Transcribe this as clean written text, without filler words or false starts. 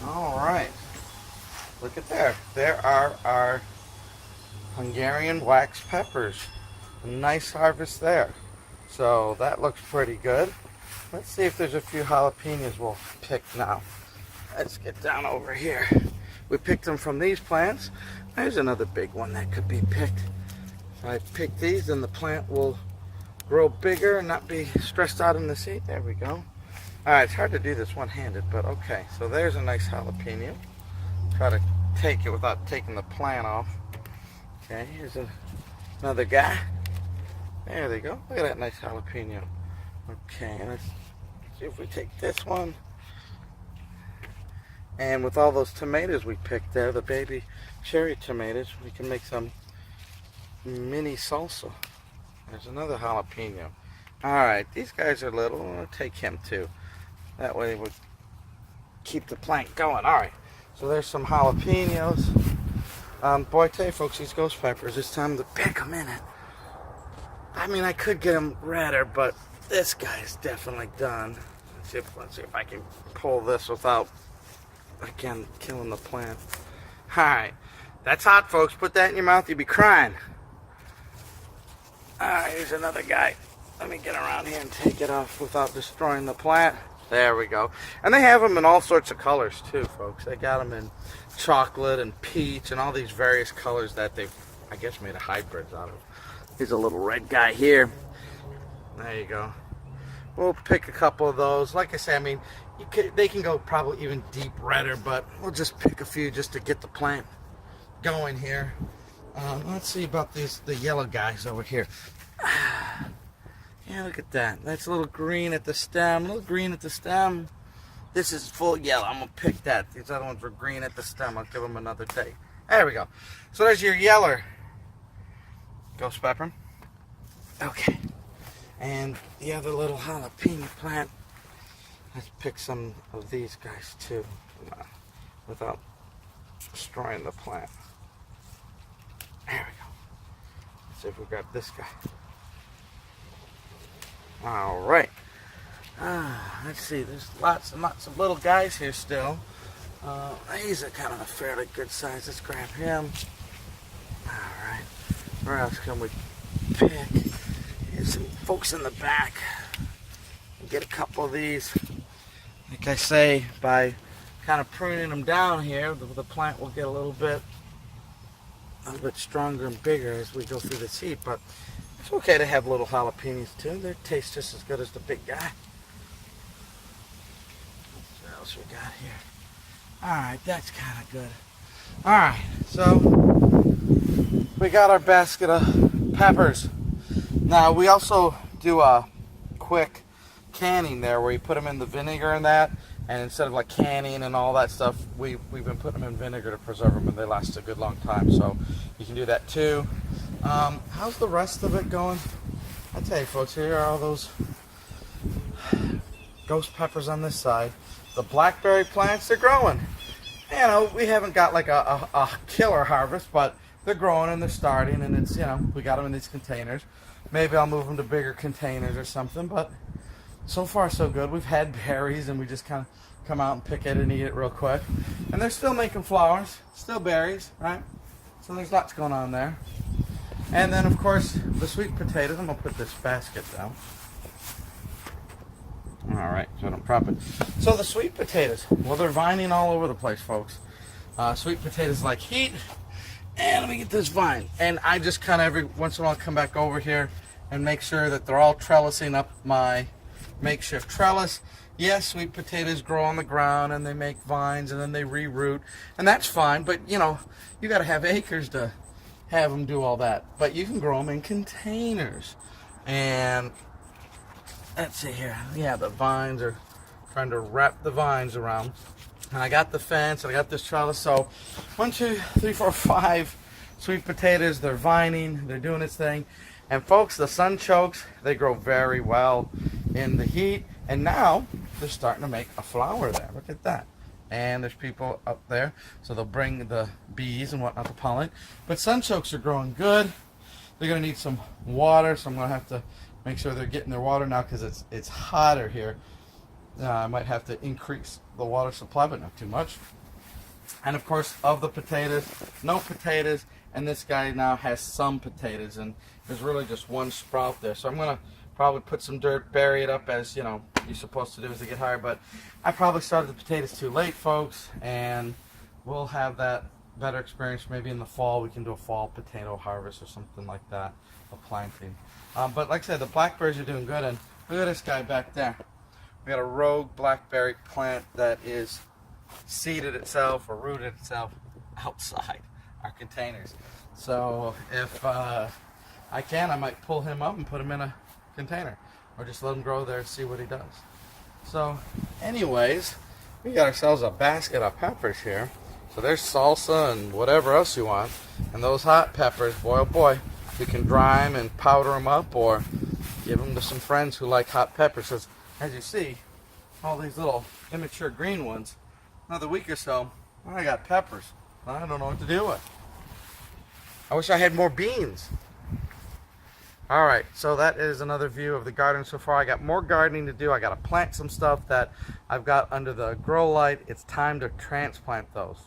All right. Look at there. There are our Hungarian wax peppers. A nice harvest there. So that looks pretty good. Let's see if there's a few jalapenos we'll pick now. Let's get down over here. We picked them from these plants. There's another big one that could be picked. If I pick these, then the plant will grow bigger and not be stressed out in the seed. There we go. Alright, it's hard to do this one-handed, but okay. So there's a nice jalapeno. Try to take it without taking the plant off. Okay, here's another guy. There they go. Look at that nice jalapeno. Okay, let's see if we take this one. And with all those tomatoes we picked there, the baby cherry tomatoes, we can make some mini salsa. There's another jalapeno. Alright, these guys are little. I'll take him too. That way we'll keep the plant going. Alright, so there's some jalapenos. Boy, I tell you folks, these ghost peppers, it's time to pick them in it. I mean, I could get them redder, but this guy's definitely done. Let's see if I can pull this without, again, killing the plant. Alright, that's hot, folks. Put that in your mouth, you'll be crying. Alright, here's another guy. Let me get around here and take it off without destroying the plant. There we go. And they have them in all sorts of colors too, folks. They got them in chocolate and peach and all these various colors that they've, I guess, made a hybrids out of. Here's a little red guy here. There you go. We'll pick a couple of those. Like I say, I mean, they can go probably even deep redder, but we'll just pick a few just to get the plant going here. Let's see about the yellow guys over here. Yeah, look at that. That's a little green at the stem. A little green at the stem. This is full yellow. I'm going to pick that. These other ones were green at the stem. I'll give them another day. There we go. So there's your yeller ghost pepper. Okay. And the other little jalapeno plant. Let's pick some of these guys too. Without destroying the plant. There we go. Let's see if we grab this guy. Alright. Let's see. There's lots and lots of little guys here still. He's a kind of a fairly good size. Let's grab him. Alright. Where else can we pick? Here's some folks in the back. We'll get a couple of these. Like I say, by kind of pruning them down here, the plant will get a little bit stronger and bigger as we go through the seed. But it's okay to have little jalapenos too. They taste just as good as the big guy. What else we got here? Alright, that's kind of good. Alright, so we got our basket of peppers. Now we also do a quick canning there where you put them in the vinegar and that, and instead of like canning and all that stuff, we've been putting them in vinegar to preserve them, and they last a good long time. So you can do that too. How's the rest of it going? I tell you folks, here are all those ghost peppers on this side. The blackberry plants, they're growing. You know, we haven't got like a killer harvest, but they're growing and they're starting, and it's, you know, we got them in these containers. Maybe I'll move them to bigger containers or something, but so far so good. We've had berries and we just kind of come out and pick it and eat it real quick. And they're still making flowers, still berries, right? So there's lots going on there. And then of course the sweet potatoes. I'm gonna put this basket down. Alright, so I don't prop it. So the sweet potatoes, well, they're vining all over the place, folks. Sweet potatoes like heat. And let me get this vine. And I just kind of every once in a while come back over here and make sure that they're all trellising up my makeshift trellis. Yes, sweet potatoes grow on the ground and they make vines and then they reroot. And that's fine, but you know, you got to have acres to have them do all that. But you can grow them in containers. And let's see here. Yeah, the vines are trying to wrap the vines around. And I got the fence and I got this trellis. So 1, 2, 3, 4, 5 sweet potatoes. They're vining. They're doing its thing. And folks, the sunchokes, they grow very well in the heat. And now they're starting to make a flower there. Look at that. And there's people up there. So they'll bring the bees and whatnot to pollinate. But sunchokes are growing good. They're going to need some water. So I'm going to have to make sure they're getting their water now because it's hotter here. I might have to increase the water supply, but not too much. And of course, of the potatoes, no potatoes, and this guy now has some potatoes, and there's really just one sprout there. So I'm gonna probably put some dirt, bury it up, as you know you're supposed to do as they get higher. But I probably started the potatoes too late, folks, and we'll have that better experience maybe in the fall. We can do a fall potato harvest or something like that, a planting. But like I said, the blackberries are doing good, and look at this guy back there. We got a rogue blackberry plant that is seeded itself or rooted itself outside our containers. So if I can, I might pull him up and put him in a container, or just let him grow there and see what he does. So anyways, we got ourselves a basket of peppers here. So there's salsa and whatever else you want. And those hot peppers, boy oh boy, you can dry them and powder them up, or give them to some friends who like hot peppers. Because as you see, all these little immature green ones, another week or so, I got peppers. I don't know what to do with. I wish I had more beans. Alright, so that is another view of the garden so far. I got more gardening to do. I got to plant some stuff that I've got under the grow light. It's time to transplant those.